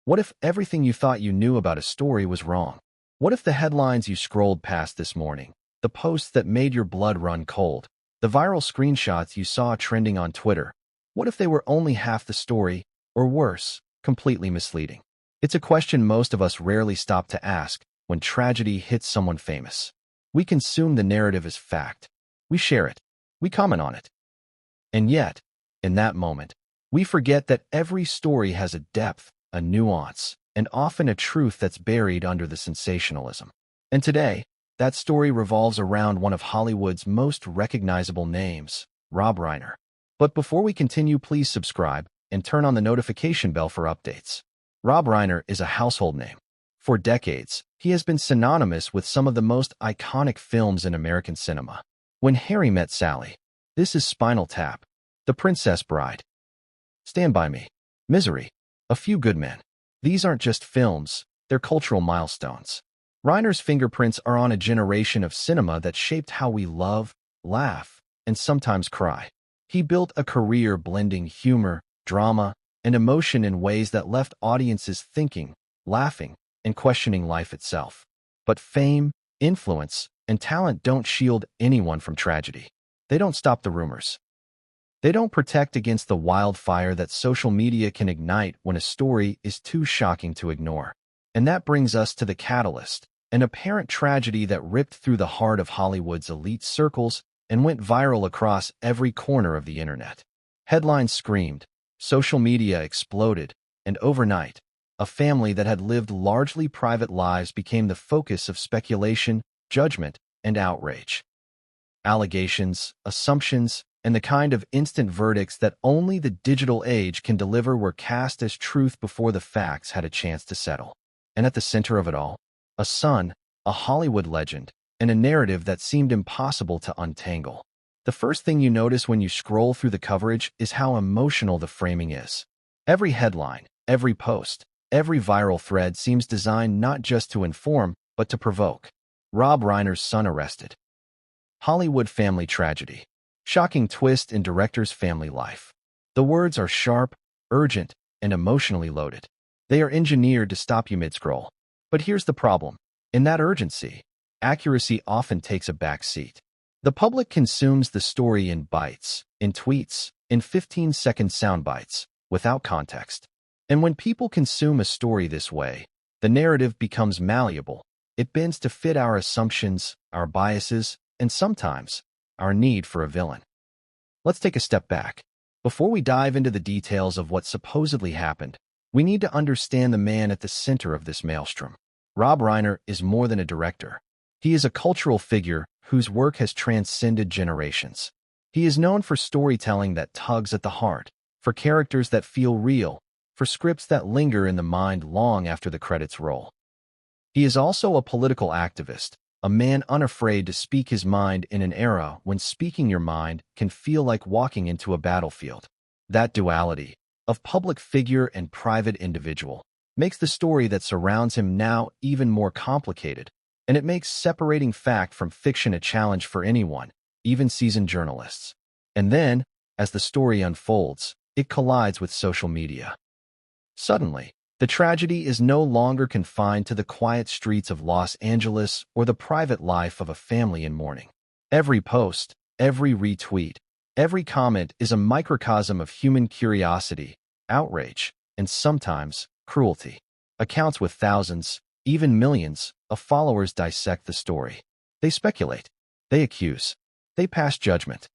What if everything you thought you knew about a story was wrong? What if the headlines you scrolled past this morning, the posts that made your blood run cold, the viral screenshots you saw trending on Twitter, what if they were only half the story, or worse, completely misleading? It's a question most of us rarely stop to ask when tragedy hits someone famous. We consume the narrative as fact. We share it. We comment on it. And yet, in that moment, we forget that every story has a depth, a nuance, and often a truth that's buried under the sensationalism. And today, that story revolves around one of Hollywood's most recognizable names, Rob Reiner. But before we continue, please subscribe and turn on the notification bell for updates. Rob Reiner is a household name. For decades, he has been synonymous with some of the most iconic films in American cinema. When Harry Met Sally, This Is Spinal Tap, The Princess Bride, Stand By Me, Misery, A Few Good Men. These aren't just films, they're cultural milestones. Reiner's fingerprints are on a generation of cinema that shaped how we love, laugh, and sometimes cry. He built a career blending humor, drama, and emotion in ways that left audiences thinking, laughing, and questioning life itself. But fame, influence, and talent don't shield anyone from tragedy. They don't stop the rumors. They don't protect against the wildfire that social media can ignite when a story is too shocking to ignore. And that brings us to The Catalyst, an apparent tragedy that ripped through the heart of Hollywood's elite circles and went viral across every corner of the internet. Headlines screamed, social media exploded, and overnight, a family that had lived largely private lives became the focus of speculation, judgment, and outrage. Allegations, assumptions, and the kind of instant verdicts that only the digital age can deliver were cast as truth before the facts had a chance to settle. And at the center of it all, a son, a Hollywood legend, and a narrative that seemed impossible to untangle. The first thing you notice when you scroll through the coverage is how emotional the framing is. Every headline, every post, every viral thread seems designed not just to inform, but to provoke. Rob Reiner's son arrested. Hollywood family tragedy. Shocking twist in director's family life. The words are sharp, urgent, and emotionally loaded. They are engineered to stop you mid-scroll. But here's the problem. In that urgency, accuracy often takes a back seat. The public consumes the story in bites, in tweets, in 15-second sound bites, without context. And when people consume a story this way, the narrative becomes malleable. It bends to fit our assumptions, our biases, and sometimes, our need for a villain. Let's take a step back. Before we dive into the details of what supposedly happened, we need to understand the man at the center of this maelstrom. Rob Reiner is more than a director. He is a cultural figure whose work has transcended generations. He is known for storytelling that tugs at the heart, for characters that feel real, for scripts that linger in the mind long after the credits roll. He is also a political activist, a man unafraid to speak his mind in an era when speaking your mind can feel like walking into a battlefield. That duality, of public figure and private individual, makes the story that surrounds him now even more complicated, and it makes separating fact from fiction a challenge for anyone, even seasoned journalists. And then, as the story unfolds, it collides with social media. Suddenly, the tragedy is no longer confined to the quiet streets of Los Angeles or the private life of a family in mourning. Every post, every retweet, every comment is a microcosm of human curiosity, outrage, and sometimes cruelty. Accounts with thousands, even millions, of followers dissect the story. They speculate. They accuse. They pass judgment.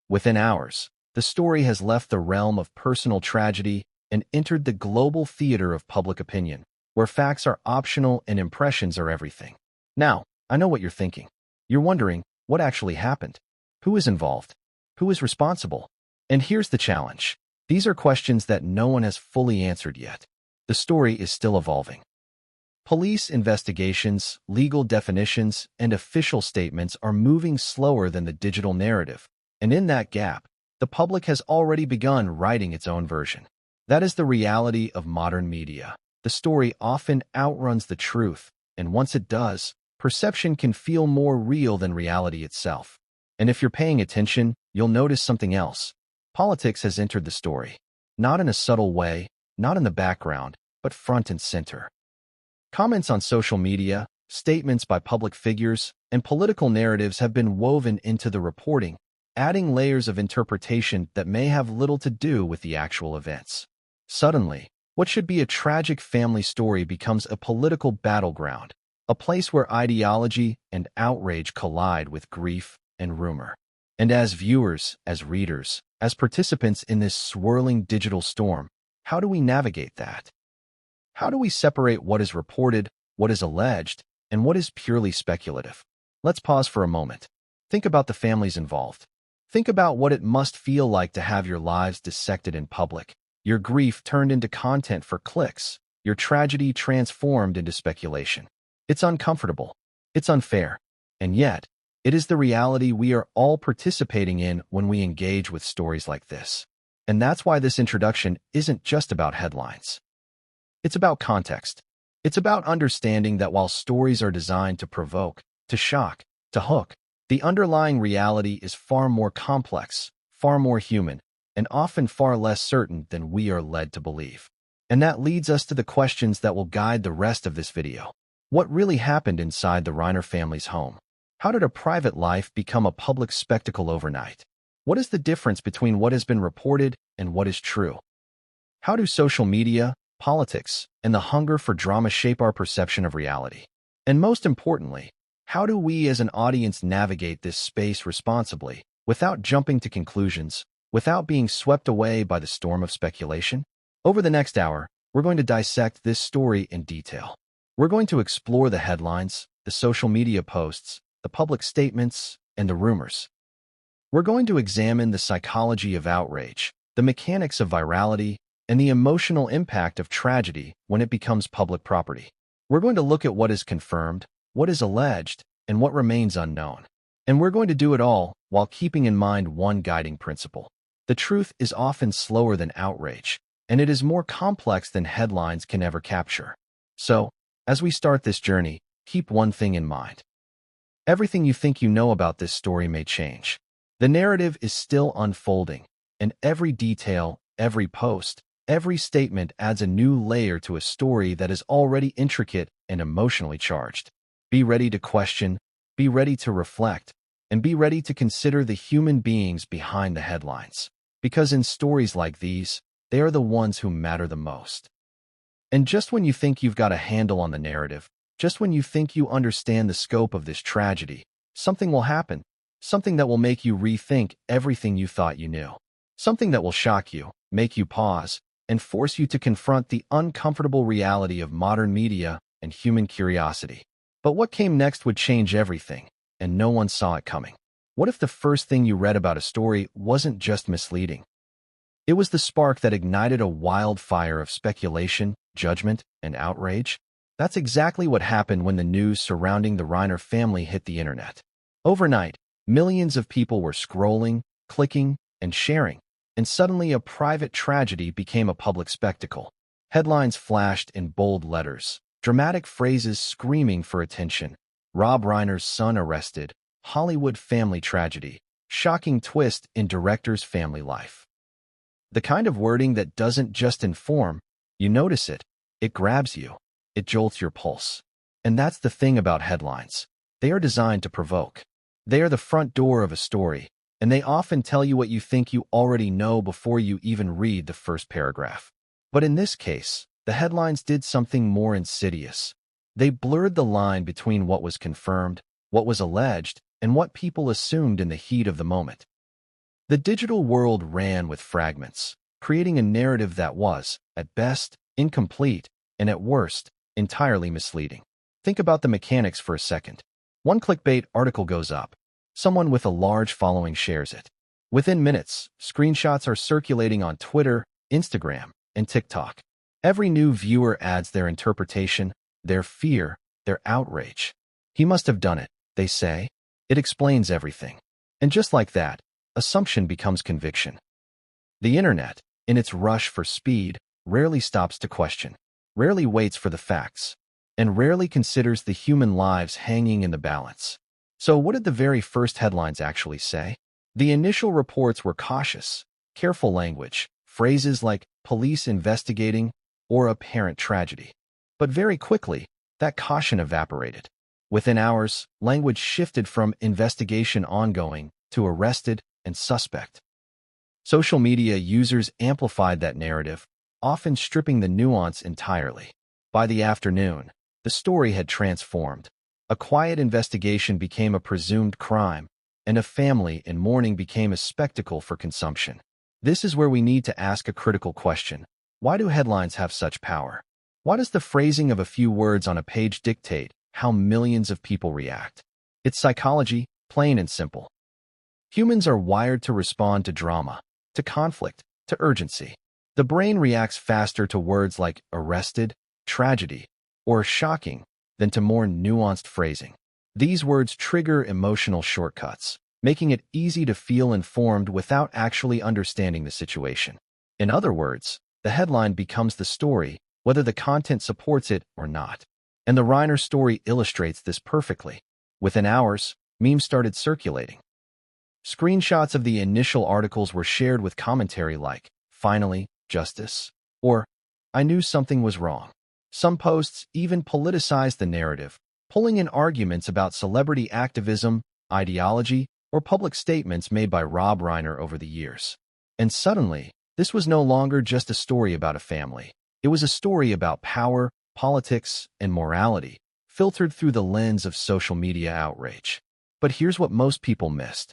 Within hours, the story has left the realm of personal tragedy and entered the global theater of public opinion, where facts are optional and impressions are everything. Now, I know what you're thinking. You're wondering, what actually happened? Who is involved? Who is responsible? And here's the challenge. These are questions that no one has fully answered yet. The story is still evolving. Police investigations, legal definitions, and official statements are moving slower than the digital narrative, and in that gap, the public has already begun writing its own version. That is the reality of modern media. The story often outruns the truth, and once it does, perception can feel more real than reality itself. And if you're paying attention, you'll notice something else. Politics has entered the story. Not in a subtle way, not in the background, but front and center. Comments on social media, statements by public figures, and political narratives have been woven into the reporting, adding layers of interpretation that may have little to do with the actual events. Suddenly, what should be a tragic family story becomes a political battleground, a place where ideology and outrage collide with grief and rumor. And as viewers, as readers, as participants in this swirling digital storm, how do we navigate that? How do we separate what is reported, what is alleged, and what is purely speculative? Let's pause for a moment. Think about the families involved. Think about what it must feel like to have your lives dissected in public, your grief turned into content for clicks, your tragedy transformed into speculation. It's uncomfortable. It's unfair. And yet, it is the reality we are all participating in when we engage with stories like this. And that's why this introduction isn't just about headlines. It's about context. It's about understanding that while stories are designed to provoke, to shock, to hook, the underlying reality is far more complex, far more human, and often far less certain than we are led to believe. And that leads us to the questions that will guide the rest of this video. What really happened inside the Reiner family's home? How did a private life become a public spectacle overnight? What is the difference between what has been reported and what is true? How do social media, politics, and the hunger for drama shape our perception of reality? And most importantly, how do we as an audience navigate this space responsibly, without jumping to conclusions, without being swept away by the storm of speculation? Over the next hour, we're going to dissect this story in detail. We're going to explore the headlines, the social media posts, the public statements, and the rumors. We're going to examine the psychology of outrage, the mechanics of virality, and the emotional impact of tragedy when it becomes public property. We're going to look at what is confirmed, what is alleged, and what remains unknown. And we're going to do it all while keeping in mind one guiding principle. The truth is often slower than outrage, and it is more complex than headlines can ever capture. So, as we start this journey, keep one thing in mind. Everything you think you know about this story may change. The narrative is still unfolding, and every detail, every post, every statement adds a new layer to a story that is already intricate and emotionally charged. Be ready to question, be ready to reflect, and be ready to consider the human beings behind the headlines. Because in stories like these, they are the ones who matter the most. And just when you think you've got a handle on the narrative, just when you think you understand the scope of this tragedy, something will happen, something that will make you rethink everything you thought you knew. Something that will shock you, make you pause, and force you to confront the uncomfortable reality of modern media and human curiosity. But what came next would change everything, and no one saw it coming. What if the first thing you read about a story wasn't just misleading? It was the spark that ignited a wildfire of speculation, judgment, and outrage? That's exactly what happened when the news surrounding the Reiner family hit the internet. Overnight, millions of people were scrolling, clicking, and sharing, and suddenly a private tragedy became a public spectacle. Headlines flashed in bold letters, dramatic phrases screaming for attention. Rob Reiner's son arrested, Hollywood family tragedy, shocking twist in director's family life. The kind of wording that doesn't just inform, you notice it, it grabs you, it jolts your pulse. And that's the thing about headlines. They are designed to provoke. They are the front door of a story, and they often tell you what you think you already know before you even read the first paragraph. But in this case, the headlines did something more insidious. They blurred the line between what was confirmed, what was alleged, and what people assumed in the heat of the moment. The digital world ran with fragments, creating a narrative that was, at best, incomplete, and at worst, entirely misleading. Think about the mechanics for a second. One clickbait article goes up. Someone with a large following shares it. Within minutes, screenshots are circulating on Twitter, Instagram, and TikTok. Every new viewer adds their interpretation, their fear, their outrage. He must have done it, they say. It explains everything. And just like that, assumption becomes conviction. The internet, in its rush for speed, rarely stops to question, rarely waits for the facts, and rarely considers the human lives hanging in the balance. So what did the very first headlines actually say? The initial reports were cautious, careful language, phrases like police investigating, or apparent tragedy. But very quickly, that caution evaporated. Within hours, language shifted from investigation ongoing to arrested and suspect. Social media users amplified that narrative, often stripping the nuance entirely. By the afternoon, the story had transformed. A quiet investigation became a presumed crime, and a family in mourning became a spectacle for consumption. This is where we need to ask a critical question. Why do headlines have such power? Why does the phrasing of a few words on a page dictate how millions of people react? It's psychology, plain and simple. Humans are wired to respond to drama, to conflict, to urgency. The brain reacts faster to words like arrested, tragedy, or shocking than to more nuanced phrasing. These words trigger emotional shortcuts, making it easy to feel informed without actually understanding the situation. In other words, the headline becomes the story, whether the content supports it or not. And the Reiner story illustrates this perfectly. Within hours, memes started circulating. Screenshots of the initial articles were shared with commentary like, "Finally, justice," or "I knew something was wrong." Some posts even politicized the narrative, pulling in arguments about celebrity activism, ideology, or public statements made by Rob Reiner over the years. And suddenly, this was no longer just a story about a family. It was a story about power, politics, and morality, filtered through the lens of social media outrage. But here's what most people missed.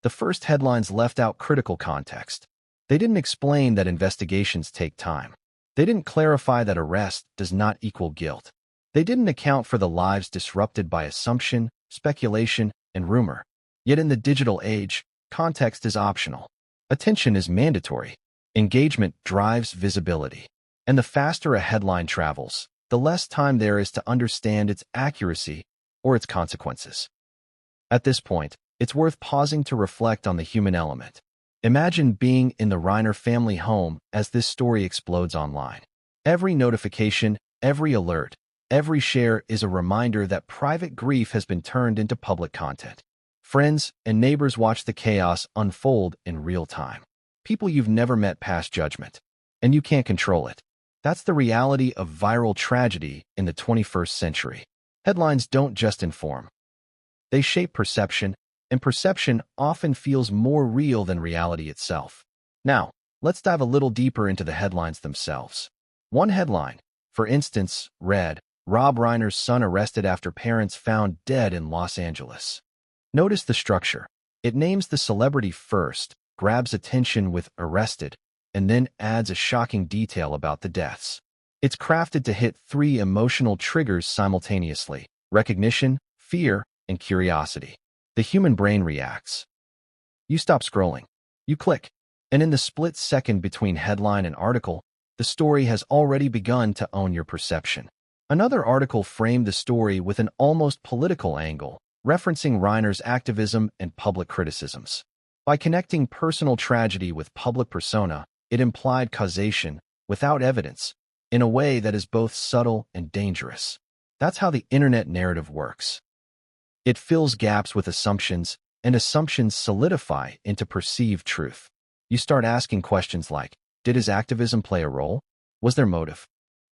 The first headlines left out critical context. They didn't explain that investigations take time. They didn't clarify that arrest does not equal guilt. They didn't account for the lives disrupted by assumption, speculation, and rumor. Yet in the digital age, context is optional. Attention is mandatory. Engagement drives visibility. And the faster a headline travels, the less time there is to understand its accuracy or its consequences. At this point, it's worth pausing to reflect on the human element. Imagine being in the Reiner family home as this story explodes online. Every notification, every alert, every share is a reminder that private grief has been turned into public content. Friends and neighbors watch the chaos unfold in real time. People you've never met pass judgment, and you can't control it. That's the reality of viral tragedy in the 21st century. Headlines don't just inform. They shape perception, and perception often feels more real than reality itself. Now, let's dive a little deeper into the headlines themselves. One headline, for instance, read, "Rob Reiner's son arrested after parents found dead in Los Angeles." Notice the structure. It names the celebrity first, grabs attention with arrested, and then adds a shocking detail about the deaths. It's crafted to hit three emotional triggers simultaneously: recognition, fear, and curiosity. The human brain reacts. You stop scrolling. You click. And in the split second between headline and article, the story has already begun to own your perception. Another article framed the story with an almost political angle, referencing Reiner's activism and public criticisms. By connecting personal tragedy with public persona, it implied causation, without evidence, in a way that is both subtle and dangerous. That's how the internet narrative works. It fills gaps with assumptions, and assumptions solidify into perceived truth. You start asking questions like, did his activism play a role? Was there motive?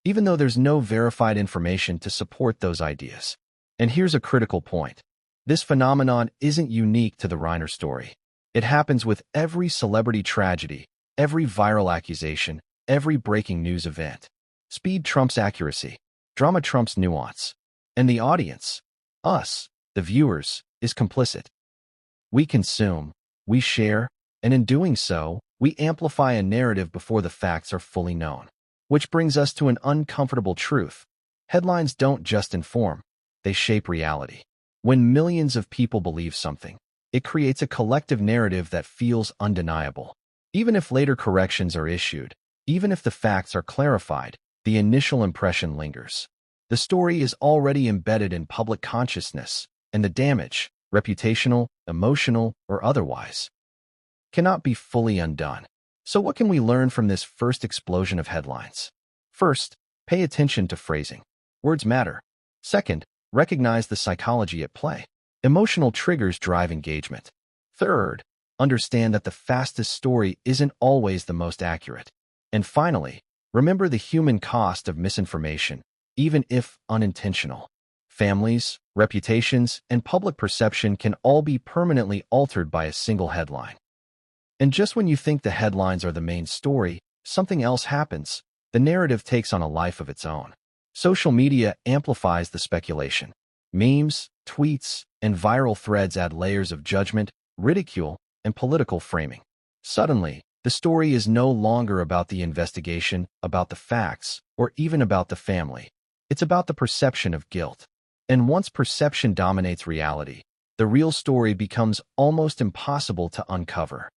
Even though there's no verified information to support those ideas. And here's a critical point. This phenomenon isn't unique to the Reiner story. It happens with every celebrity tragedy, every viral accusation, every breaking news event. Speed trumps accuracy. Drama trumps nuance. And the audience, us, the viewers, is complicit. We consume, we share, and in doing so, we amplify a narrative before the facts are fully known. Which brings us to an uncomfortable truth. Headlines don't just inform, they shape reality. When millions of people believe something, it creates a collective narrative that feels undeniable. Even if later corrections are issued, even if the facts are clarified, the initial impression lingers. The story is already embedded in public consciousness, and the damage, reputational, emotional, or otherwise, cannot be fully undone. So what can we learn from this first explosion of headlines? First, pay attention to phrasing. Words matter. Second, recognize the psychology at play. Emotional triggers drive engagement. Third, understand that the fastest story isn't always the most accurate. And finally, Remember the human cost of misinformation, even if unintentional. Families, reputations, and public perception can all be permanently altered by a single headline. And just when you think the headlines are the main story, something else happens. The narrative takes on a life of its own. Social media amplifies the speculation. Memes, tweets, and viral threads add layers of judgment, ridicule, and political framing. Suddenly, the story is no longer about the investigation, about the facts, or even about the family. It's about the perception of guilt. And once perception dominates reality, the real story becomes almost impossible to uncover.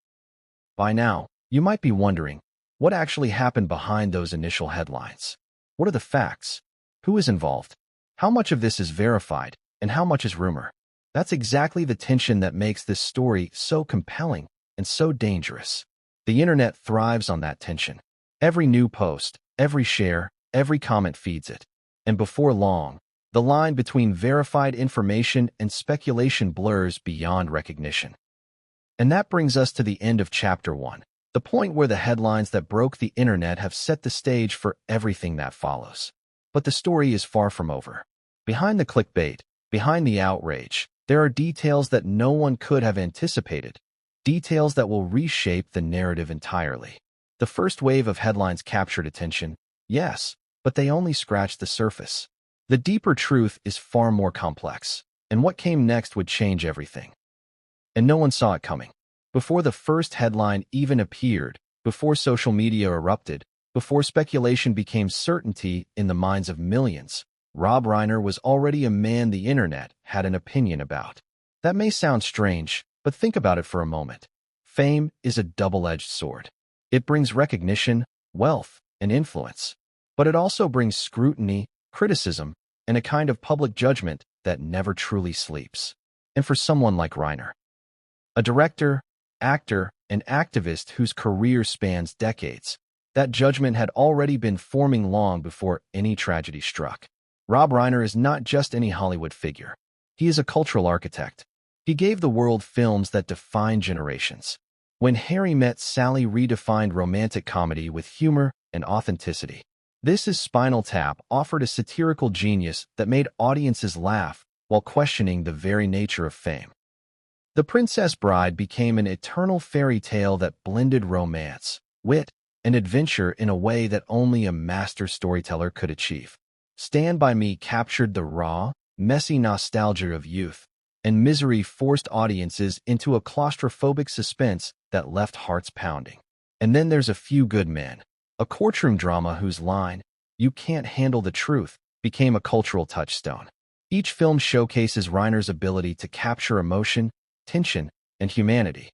By now, you might be wondering, what actually happened behind those initial headlines? What are the facts? Who is involved? How much of this is verified, and how much is rumor? That's exactly the tension that makes this story so compelling and so dangerous. The internet thrives on that tension. Every new post, every share, every comment feeds it. And before long, the line between verified information and speculation blurs beyond recognition. And that brings us to the end of Chapter 1, the point where the headlines that broke the internet have set the stage for everything that follows. But the story is far from over. Behind the clickbait, behind the outrage, there are details that no one could have anticipated, details that will reshape the narrative entirely. The first wave of headlines captured attention, yes, but they only scratched the surface. The deeper truth is far more complex, and what came next would change everything. And no one saw it coming. Before the first headline even appeared, before social media erupted, before speculation became certainty in the minds of millions, Rob Reiner was already a man the internet had an opinion about. That may sound strange, but think about it for a moment. Fame is a double-edged sword. It brings recognition, wealth, and influence. But it also brings scrutiny, criticism, and a kind of public judgment that never truly sleeps. And for someone like Reiner, a director, actor, and activist whose career spans decades, that judgment had already been forming long before any tragedy struck. Rob Reiner is not just any Hollywood figure. He is a cultural architect. He gave the world films that defined generations. When Harry Met Sally redefined romantic comedy with humor and authenticity. This is Spinal Tap offered a satirical genius that made audiences laugh while questioning the very nature of fame. The Princess Bride became an eternal fairy tale that blended romance, wit, and adventure in a way that only a master storyteller could achieve. Stand By Me captured the raw, messy nostalgia of youth, and Misery forced audiences into a claustrophobic suspense that left hearts pounding. And then there's A Few Good Men, a courtroom drama whose line, "You can't handle the truth," became a cultural touchstone. Each film showcases Reiner's ability to capture emotion, tension, and humanity.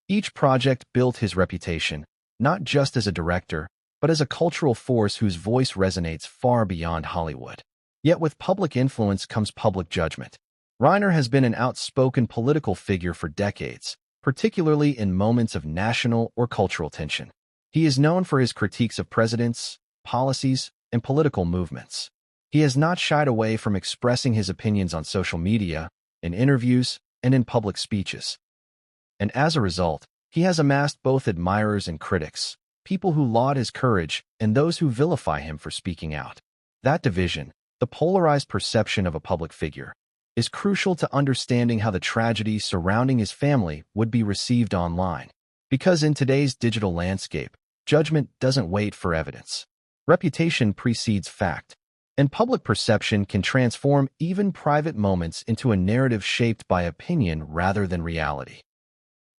Each project built his reputation, not just as a director, but as a cultural force whose voice resonates far beyond Hollywood. Yet with public influence comes public judgment. Reiner has been an outspoken political figure for decades, particularly in moments of national or cultural tension. He is known for his critiques of presidents, policies, and political movements. He has not shied away from expressing his opinions on social media, in interviews, and in public speeches. And as a result, he has amassed both admirers and critics, people who laud his courage and those who vilify him for speaking out. That division, the polarized perception of a public figure, is crucial to understanding how the tragedy surrounding his family would be received online. Because in today's digital landscape, judgment doesn't wait for evidence. Reputation precedes fact. And public perception can transform even private moments into a narrative shaped by opinion rather than reality.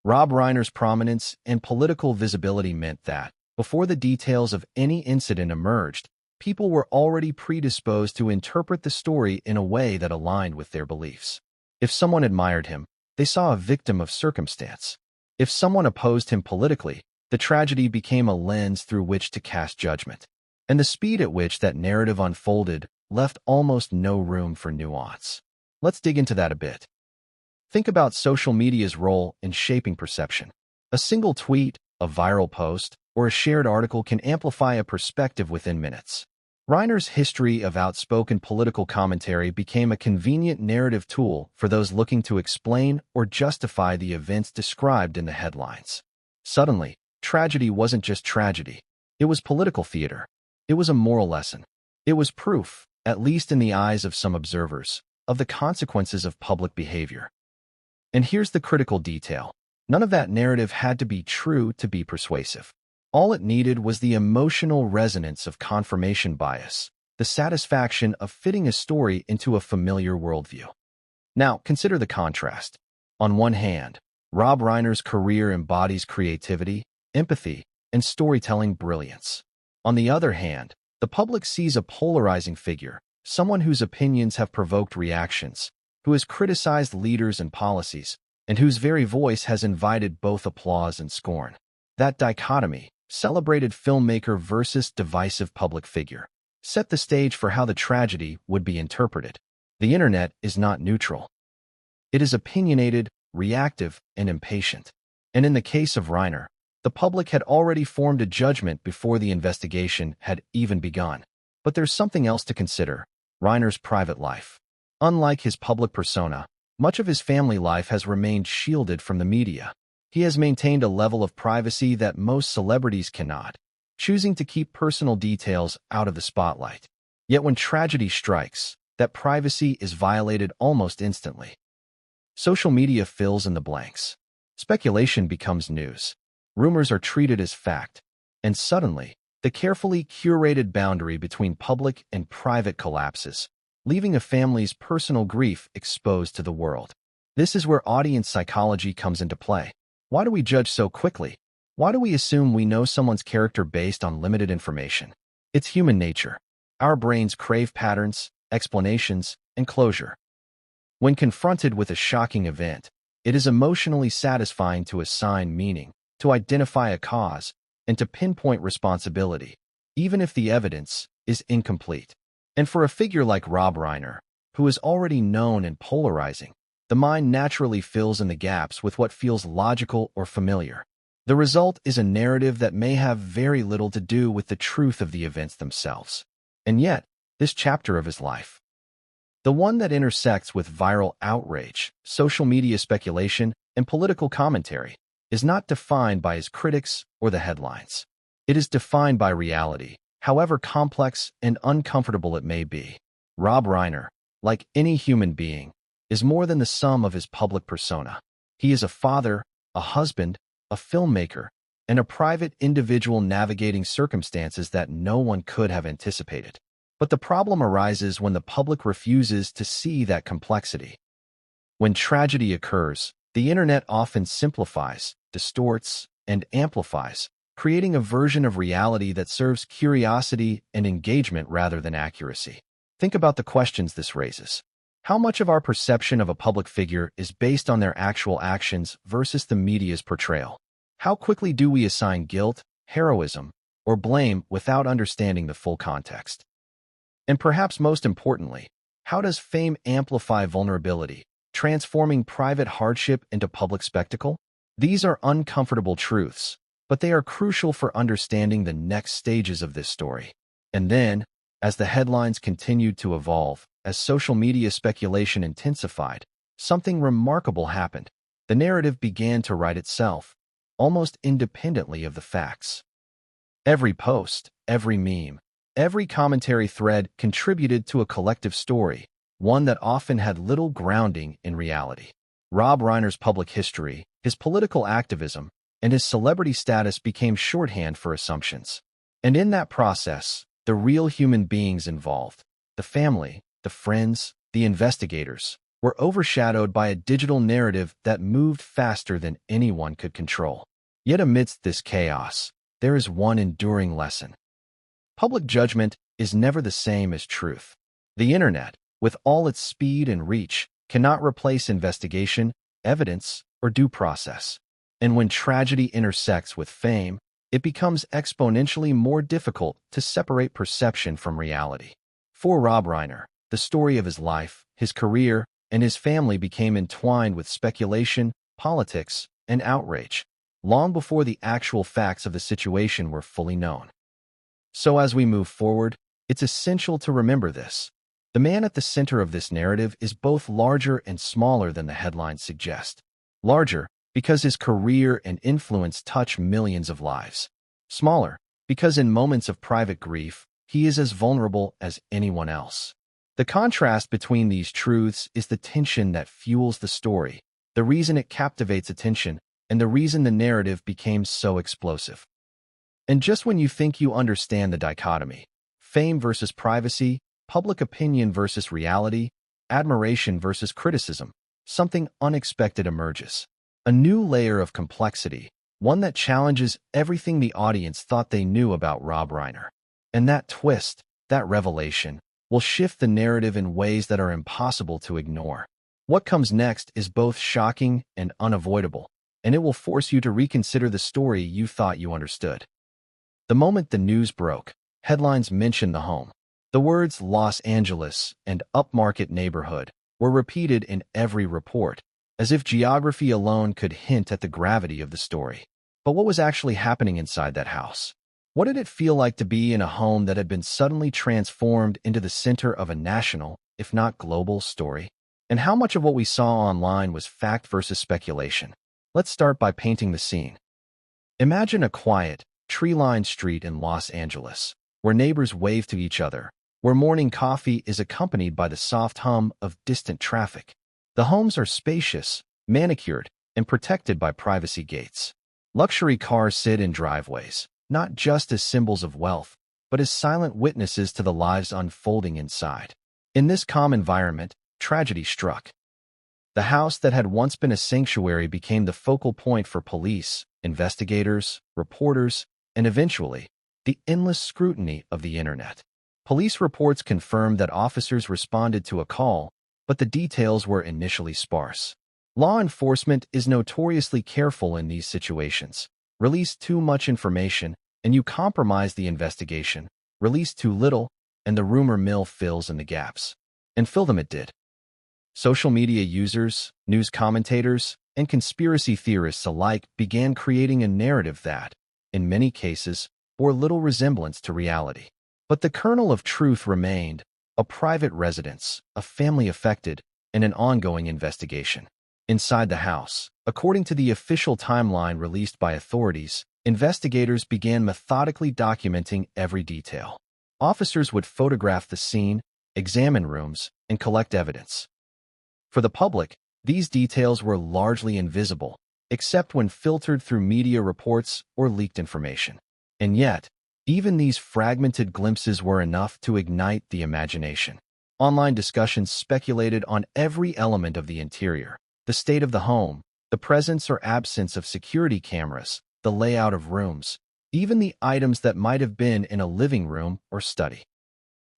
Rob Reiner's prominence and political visibility meant that, before the details of any incident emerged, people were already predisposed to interpret the story in a way that aligned with their beliefs. If someone admired him, they saw a victim of circumstance. If someone opposed him politically, the tragedy became a lens through which to cast judgment. And the speed at which that narrative unfolded left almost no room for nuance. Let's dig into that a bit. Think about social media's role in shaping perception. A single tweet, a viral post, or a shared article can amplify a perspective within minutes. Reiner's history of outspoken political commentary became a convenient narrative tool for those looking to explain or justify the events described in the headlines. Suddenly, tragedy wasn't just tragedy. It was political theater. It was a moral lesson. It was proof, at least in the eyes of some observers, of the consequences of public behavior. And here's the critical detail. None of that narrative had to be true to be persuasive. All it needed was the emotional resonance of confirmation bias, the satisfaction of fitting a story into a familiar worldview. Now, consider the contrast. On one hand, Rob Reiner's career embodies creativity, empathy, and storytelling brilliance. On the other hand, the public sees a polarizing figure, someone whose opinions have provoked reactions, who has criticized leaders and policies, and whose very voice has invited both applause and scorn. That dichotomy, celebrated filmmaker versus divisive public figure, set the stage for how the tragedy would be interpreted. The internet is not neutral. It is opinionated, reactive, and impatient. And in the case of Reiner, the public had already formed a judgment before the investigation had even begun. But there's something else to consider: Reiner's private life. Unlike his public persona, much of his family life has remained shielded from the media. He has maintained a level of privacy that most celebrities cannot, choosing to keep personal details out of the spotlight. Yet when tragedy strikes, that privacy is violated almost instantly. Social media fills in the blanks. Speculation becomes news. Rumors are treated as fact. And suddenly, the carefully curated boundary between public and private collapses, leaving a family's personal grief exposed to the world. This is where audience psychology comes into play. Why do we judge so quickly? Why do we assume we know someone's character based on limited information? It's human nature. Our brains crave patterns, explanations, and closure. When confronted with a shocking event, it is emotionally satisfying to assign meaning, to identify a cause, and to pinpoint responsibility, even if the evidence is incomplete. And for a figure like Rob Reiner, who is already known and polarizing, the mind naturally fills in the gaps with what feels logical or familiar. The result is a narrative that may have very little to do with the truth of the events themselves. And yet, this chapter of his life, the one that intersects with viral outrage, social media speculation, and political commentary, is not defined by his critics or the headlines. It is defined by reality, however complex and uncomfortable it may be. Rob Reiner, like any human being, is more than the sum of his public persona. He is a father, a husband, a filmmaker, and a private individual navigating circumstances that no one could have anticipated. But the problem arises when the public refuses to see that complexity. When tragedy occurs, the internet often simplifies, distorts, and amplifies, creating a version of reality that serves curiosity and engagement rather than accuracy. Think about the questions this raises. How much of our perception of a public figure is based on their actual actions versus the media's portrayal? How quickly do we assign guilt, heroism, or blame without understanding the full context? And perhaps most importantly, how does fame amplify vulnerability, transforming private hardship into public spectacle? These are uncomfortable truths, but they are crucial for understanding the next stages of this story. And then, as the headlines continued to evolve, as social media speculation intensified, something remarkable happened. The narrative began to write itself, almost independently of the facts. Every post, every meme, every commentary thread contributed to a collective story, one that often had little grounding in reality. Rob Reiner's public history, his political activism, and his celebrity status became shorthand for assumptions. And in that process, the real human beings involved, the family, the friends, the investigators, were overshadowed by a digital narrative that moved faster than anyone could control. Yet amidst this chaos, there is one enduring lesson. Public judgment is never the same as truth. The internet, with all its speed and reach, cannot replace investigation, evidence, or due process. And when tragedy intersects with fame, it becomes exponentially more difficult to separate perception from reality. For Rob Reiner, the story of his life, his career, and his family became entwined with speculation, politics, and outrage, long before the actual facts of the situation were fully known. So as we move forward, it's essential to remember this. The man at the center of this narrative is both larger and smaller than the headlines suggest. Larger, because his career and influence touch millions of lives. Smaller, because in moments of private grief, he is as vulnerable as anyone else. The contrast between these truths is the tension that fuels the story, the reason it captivates attention, and the reason the narrative became so explosive. And just when you think you understand the dichotomy, fame versus privacy, public opinion versus reality, admiration versus criticism, something unexpected emerges. A new layer of complexity, one that challenges everything the audience thought they knew about Rob Reiner. And that twist, that revelation, will shift the narrative in ways that are impossible to ignore. What comes next is both shocking and unavoidable, and it will force you to reconsider the story you thought you understood. The moment the news broke, headlines mentioned the home. The words Los Angeles and upmarket neighborhood were repeated in every report, as if geography alone could hint at the gravity of the story. But what was actually happening inside that house? What did it feel like to be in a home that had been suddenly transformed into the center of a national, if not global, story? And how much of what we saw online was fact versus speculation? Let's start by painting the scene. Imagine a quiet, tree-lined street in Los Angeles, where neighbors wave to each other, where morning coffee is accompanied by the soft hum of distant traffic. The homes are spacious, manicured, and protected by privacy gates. Luxury cars sit in driveways, not just as symbols of wealth, but as silent witnesses to the lives unfolding inside. In this calm environment, tragedy struck. The house that had once been a sanctuary became the focal point for police, investigators, reporters, and eventually, the endless scrutiny of the internet. Police reports confirmed that officers responded to a call, but the details were initially sparse. Law enforcement is notoriously careful in these situations. Release too much information, and you compromise the investigation. Release too little, and the rumor mill fills in the gaps. And fill them it did. Social media users, news commentators, and conspiracy theorists alike began creating a narrative that, in many cases, bore little resemblance to reality. But the kernel of truth remained: a private residence, a family affected, and an ongoing investigation. Inside the house, according to the official timeline released by authorities, investigators began methodically documenting every detail. Officers would photograph the scene, examine rooms, and collect evidence. For the public, these details were largely invisible, except when filtered through media reports or leaked information. And yet, even these fragmented glimpses were enough to ignite the imagination. Online discussions speculated on every element of the interior: the state of the home, the presence or absence of security cameras, the layout of rooms, even the items that might have been in a living room or study.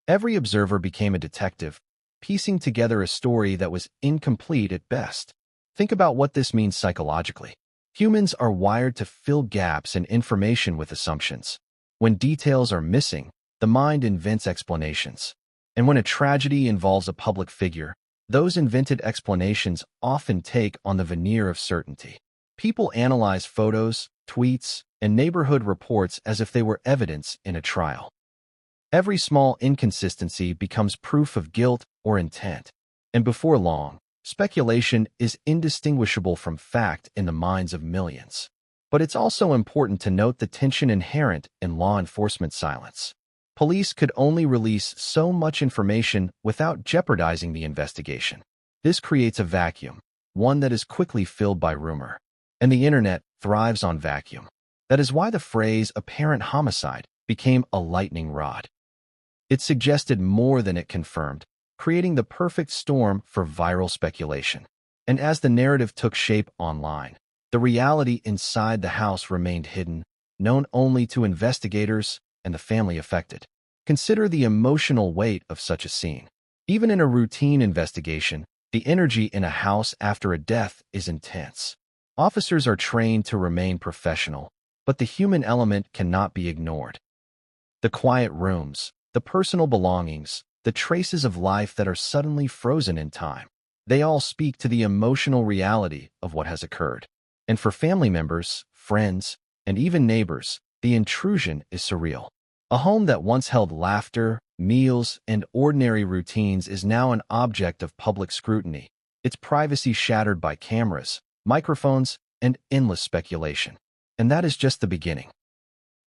Every observer became a detective, piecing together a story that was incomplete at best. Think about what this means psychologically. Humans are wired to fill gaps in information with assumptions. When details are missing, the mind invents explanations. And when a tragedy involves a public figure, those invented explanations often take on the veneer of certainty. People analyze photos, tweets, and neighborhood reports as if they were evidence in a trial. Every small inconsistency becomes proof of guilt or intent. And before long, speculation is indistinguishable from fact in the minds of millions. But it's also important to note the tension inherent in law enforcement silence. Police could only release so much information without jeopardizing the investigation. This creates a vacuum, one that is quickly filled by rumor. And the internet thrives on vacuum. That is why the phrase apparent homicide became a lightning rod. It suggested more than it confirmed, creating the perfect storm for viral speculation. And as the narrative took shape online, the reality inside the house remained hidden, known only to investigators and the family affected. Consider the emotional weight of such a scene. Even in a routine investigation, the energy in a house after a death is intense. Officers are trained to remain professional, but the human element cannot be ignored. The quiet rooms, the personal belongings, the traces of life that are suddenly frozen in time, they all speak to the emotional reality of what has occurred. And for family members, friends, and even neighbors, the intrusion is surreal. A home that once held laughter, meals, and ordinary routines is now an object of public scrutiny, its privacy shattered by cameras, microphones, and endless speculation. And that is just the beginning.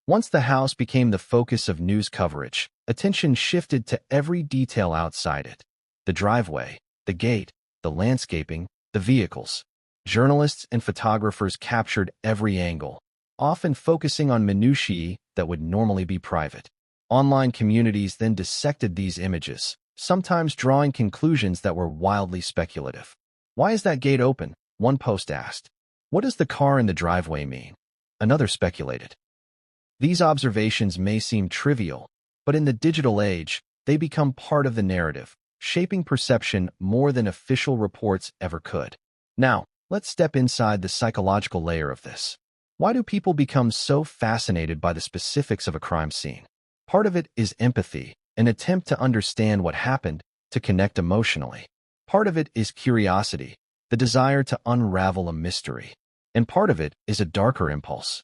Once the house became the focus of news coverage, attention shifted to every detail outside it. The driveway, the gate, the landscaping, the vehicles. Journalists and photographers captured every angle, often focusing on minutiae that would normally be private. Online communities then dissected these images, sometimes drawing conclusions that were wildly speculative. "Why is that gate open?" one post asked. "What does the car in the driveway mean?" Another speculated. These observations may seem trivial, but in the digital age, they become part of the narrative, shaping perception more than official reports ever could. Now, let's step inside the psychological layer of this. Why do people become so fascinated by the specifics of a crime scene? Part of it is empathy, an attempt to understand what happened, to connect emotionally. Part of it is curiosity, the desire to unravel a mystery. And part of it is a darker impulse,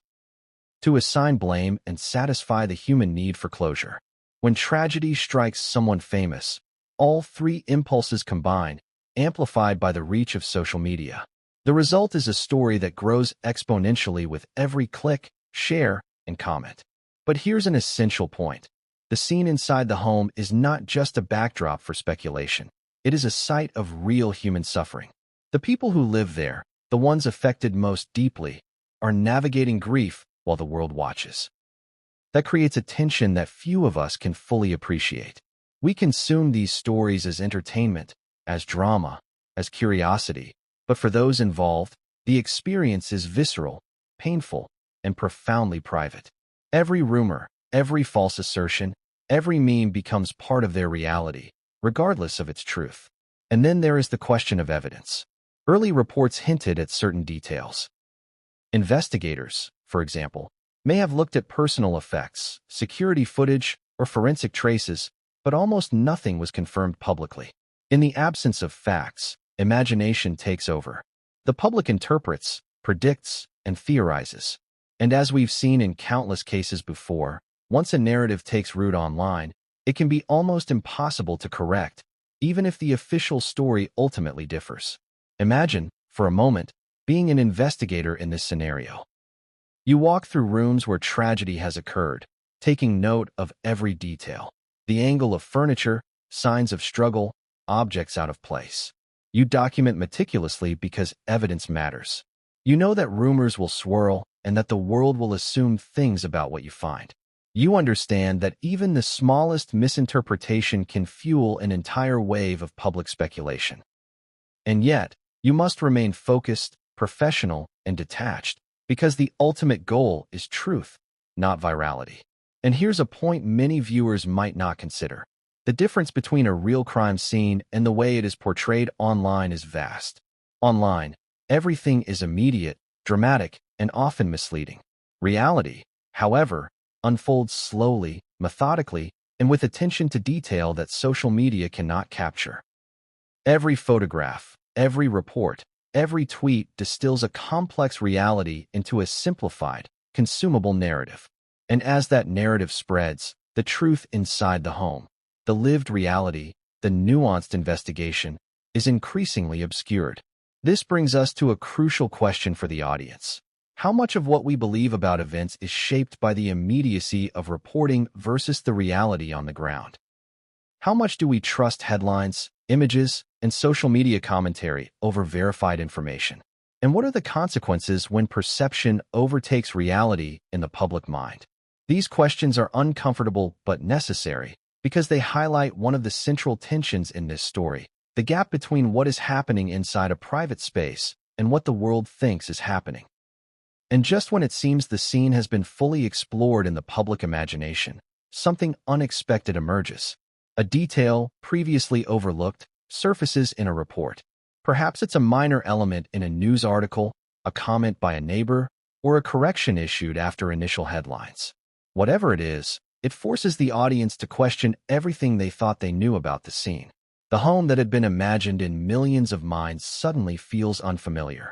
to assign blame and satisfy the human need for closure. When tragedy strikes someone famous, all three impulses combine, amplified by the reach of social media. The result is a story that grows exponentially with every click, share, and comment. But here's an essential point. The scene inside the home is not just a backdrop for speculation. It is a site of real human suffering. The people who live there, the ones affected most deeply, are navigating grief while the world watches. That creates a tension that few of us can fully appreciate. We consume these stories as entertainment, as drama, as curiosity, but for those involved, the experience is visceral, painful, and profoundly private. Every rumor, every false assertion, every meme becomes part of their reality, regardless of its truth. And then there is the question of evidence. Early reports hinted at certain details. Investigators, for example, may have looked at personal effects, security footage, or forensic traces, but almost nothing was confirmed publicly. In the absence of facts, imagination takes over. The public interprets, predicts, and theorizes. And as we've seen in countless cases before, once a narrative takes root online, it can be almost impossible to correct, even if the official story ultimately differs. Imagine, for a moment, being an investigator in this scenario. You walk through rooms where tragedy has occurred, taking note of every detail. The angle of furniture, signs of struggle, objects out of place. You document meticulously because evidence matters. You know that rumors will swirl and that the world will assume things about what you find. You understand that even the smallest misinterpretation can fuel an entire wave of public speculation. And yet, you must remain focused, professional, and detached, because the ultimate goal is truth, not virality. And here's a point many viewers might not consider. The difference between a real crime scene and the way it is portrayed online is vast. Online, everything is immediate, dramatic, and often misleading. Reality, however, unfolds slowly, methodically, and with attention to detail that social media cannot capture. Every photograph, every report, every tweet distills a complex reality into a simplified, consumable narrative. And as that narrative spreads, the truth inside the home, the lived reality, the nuanced investigation, is increasingly obscured. This brings us to a crucial question for the audience. How much of what we believe about events is shaped by the immediacy of reporting versus the reality on the ground? How much do we trust headlines, images, and social media commentary over verified information? And what are the consequences when perception overtakes reality in the public mind? These questions are uncomfortable but necessary because they highlight one of the central tensions in this story, the gap between what is happening inside a private space and what the world thinks is happening. And just when it seems the scene has been fully explored in the public imagination, something unexpected emerges. A detail previously overlooked surfaces in a report. Perhaps it's a minor element in a news article, a comment by a neighbor, or a correction issued after initial headlines. Whatever it is, it forces the audience to question everything they thought they knew about the scene. The home that had been imagined in millions of minds suddenly feels unfamiliar.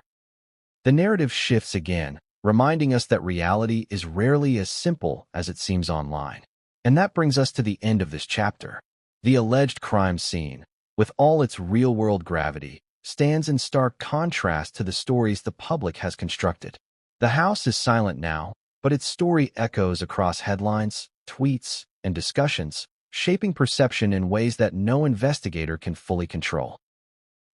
The narrative shifts again, reminding us that reality is rarely as simple as it seems online. And that brings us to the end of this chapter. The alleged crime scene, with all its real-world gravity, stands in stark contrast to the stories the public has constructed. The house is silent now, but its story echoes across headlines, tweets, and discussions, shaping perception in ways that no investigator can fully control.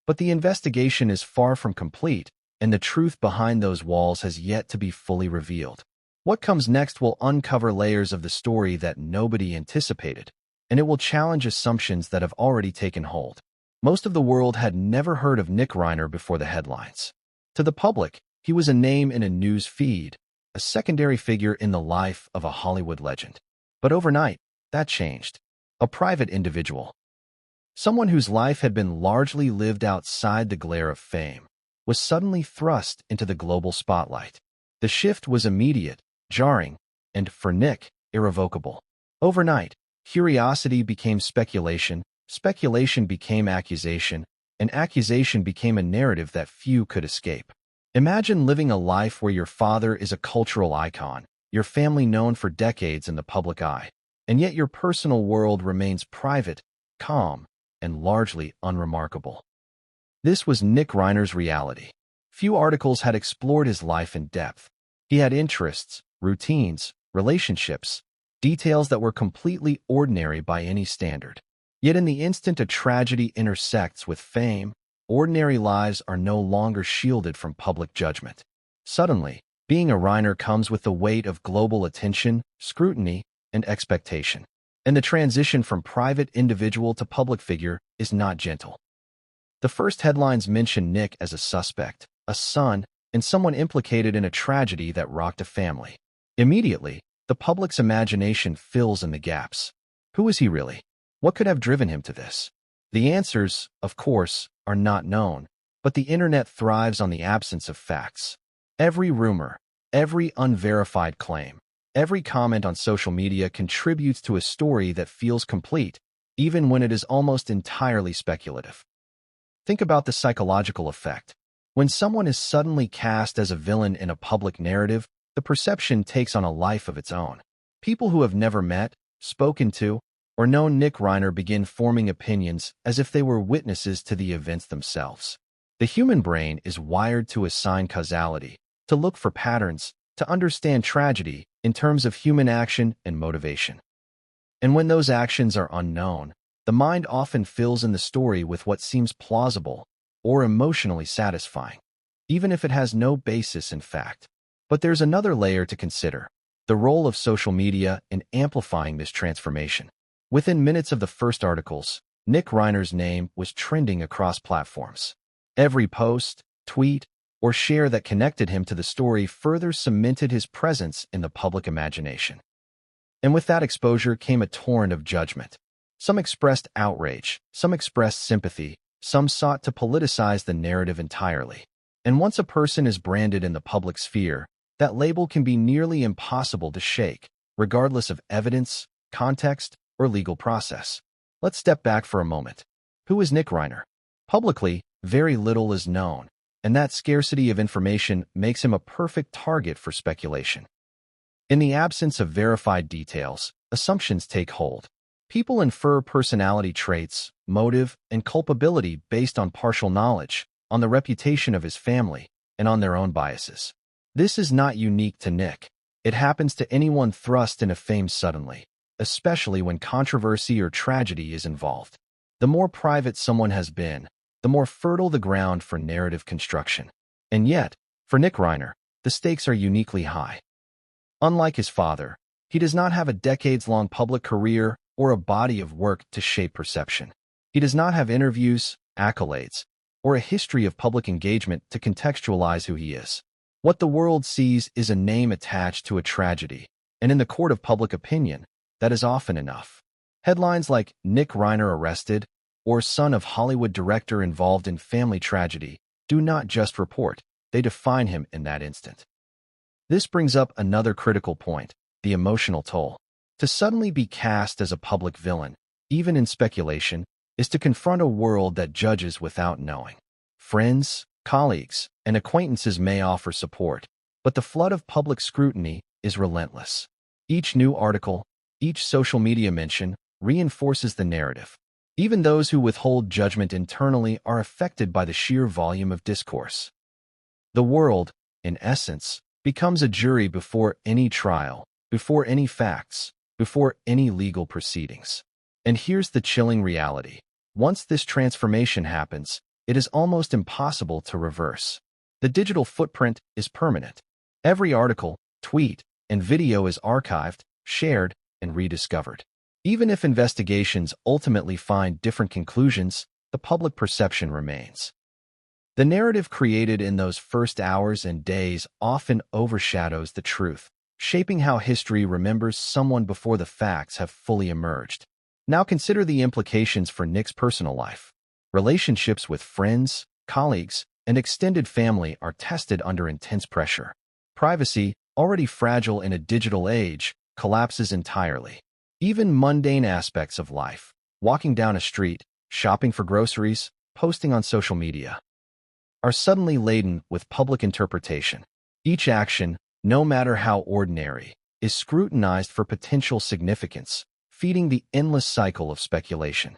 But the investigation is far from complete, and the truth behind those walls has yet to be fully revealed. What comes next will uncover layers of the story that nobody anticipated, and it will challenge assumptions that have already taken hold. Most of the world had never heard of Nick Reiner before the headlines. To the public, he was a name in a news feed, a secondary figure in the life of a Hollywood legend. But overnight, that changed. A private individual, someone whose life had been largely lived outside the glare of fame, was suddenly thrust into the global spotlight. The shift was immediate, jarring, and, for Nick, irrevocable. Overnight, curiosity became speculation, speculation became accusation, and accusation became a narrative that few could escape. Imagine living a life where your father is a cultural icon, your family known for decades in the public eye, and yet your personal world remains private, calm, and largely unremarkable. This was Nick Reiner's reality. Few articles had explored his life in depth. He had interests, routines, relationships, details that were completely ordinary by any standard. Yet in the instant a tragedy intersects with fame, ordinary lives are no longer shielded from public judgment. Suddenly, being a Reiner comes with the weight of global attention, scrutiny, and expectation. And the transition from private individual to public figure is not gentle. The first headlines mention Nick as a suspect, a son, and someone implicated in a tragedy that rocked a family. Immediately, the public's imagination fills in the gaps. Who is he really? What could have driven him to this? The answers, of course, are not known, but the internet thrives on the absence of facts. Every rumor, every unverified claim, every comment on social media contributes to a story that feels complete, even when it is almost entirely speculative. Think about the psychological effect. When someone is suddenly cast as a villain in a public narrative, the perception takes on a life of its own. People who have never met, spoken to, or known Nick Reiner begin forming opinions as if they were witnesses to the events themselves. The human brain is wired to assign causality, to look for patterns, to understand tragedy in terms of human action and motivation. And when those actions are unknown, the mind often fills in the story with what seems plausible or emotionally satisfying, even if it has no basis in fact. But there's another layer to consider: the role of social media in amplifying this transformation. Within minutes of the first articles, Nick Reiner's name was trending across platforms. Every post, tweet, or share that connected him to the story further cemented his presence in the public imagination. And with that exposure came a torrent of judgment. Some expressed outrage, some expressed sympathy, some sought to politicize the narrative entirely. And once a person is branded in the public sphere, that label can be nearly impossible to shake, regardless of evidence, context, or legal process. Let's step back for a moment. Who is Nick Reiner? Publicly, very little is known, and that scarcity of information makes him a perfect target for speculation. In the absence of verified details, assumptions take hold. People infer personality traits, motive, and culpability based on partial knowledge, on the reputation of his family, and on their own biases. This is not unique to Nick. It happens to anyone thrust into fame suddenly, especially when controversy or tragedy is involved. The more private someone has been, the more fertile the ground for narrative construction. And yet, for Nick Reiner, the stakes are uniquely high. Unlike his father, he does not have a decades-long public career or a body of work to shape perception. He does not have interviews, accolades, or a history of public engagement to contextualize who he is. What the world sees is a name attached to a tragedy, and in the court of public opinion, that is often enough. Headlines like "Nick Reiner arrested" or "Son of Hollywood director involved in family tragedy" do not just report, they define him in that instant. This brings up another critical point: the emotional toll. To suddenly be cast as a public villain, even in speculation, is to confront a world that judges without knowing. Friends, colleagues, and acquaintances may offer support, but the flood of public scrutiny is relentless. Each new article, each social media mention, reinforces the narrative. Even those who withhold judgment internally are affected by the sheer volume of discourse. The world, in essence, becomes a jury before any trial, before any facts, before any legal proceedings. And here's the chilling reality. Once this transformation happens, it is almost impossible to reverse. The digital footprint is permanent. Every article, tweet, and video is archived, shared, and rediscovered. Even if investigations ultimately find different conclusions, the public perception remains. The narrative created in those first hours and days often overshadows the truth, shaping how history remembers someone before the facts have fully emerged. Now consider the implications for Nick's personal life. Relationships with friends, colleagues, and extended family are tested under intense pressure. Privacy, already fragile in a digital age, collapses entirely. Even mundane aspects of life, walking down a street, shopping for groceries, posting on social media, are suddenly laden with public interpretation. Each action, no matter how ordinary, is scrutinized for potential significance, feeding the endless cycle of speculation.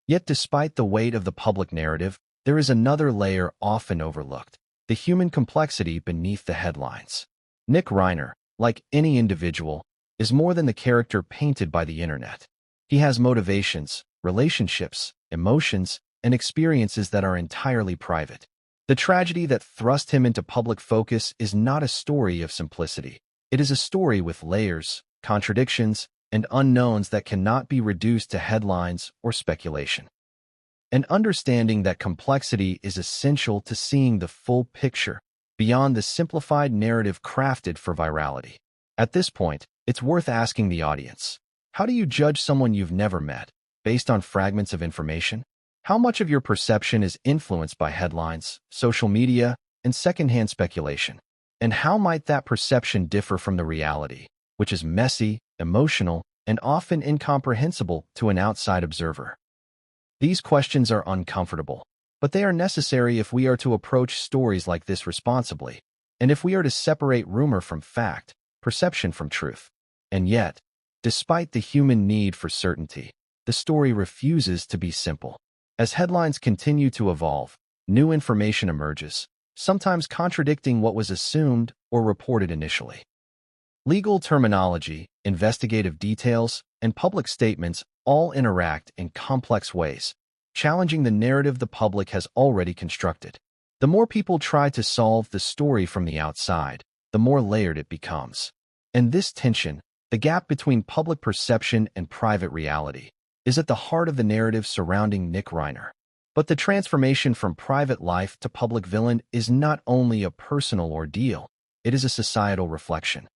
Yet despite the weight of the public narrative, there is another layer often overlooked: the human complexity beneath the headlines. Nick Reiner, like any individual, is more than the character painted by the internet. He has motivations, relationships, emotions, and experiences that are entirely private. The tragedy that thrust him into public focus is not a story of simplicity. It is a story with layers, contradictions, and unknowns that cannot be reduced to headlines or speculation. And understanding that complexity is essential to seeing the full picture, beyond the simplified narrative crafted for virality. At this point, it's worth asking the audience, how do you judge someone you've never met, based on fragments of information? How much of your perception is influenced by headlines, social media, and secondhand speculation? And how might that perception differ from the reality, which is messy, emotional, and often incomprehensible to an outside observer? These questions are uncomfortable, but they are necessary if we are to approach stories like this responsibly, and if we are to separate rumor from fact, perception from truth. And yet, despite the human need for certainty, the story refuses to be simple. As headlines continue to evolve, new information emerges, sometimes contradicting what was assumed or reported initially. Legal terminology, investigative details, and public statements all interact in complex ways, challenging the narrative the public has already constructed. The more people try to solve the story from the outside, the more layered it becomes. And this tension, the gap between public perception and private reality, is at the heart of the narrative surrounding Nick Reiner. But the transformation from private life to public villain is not only a personal ordeal, it is a societal reflection.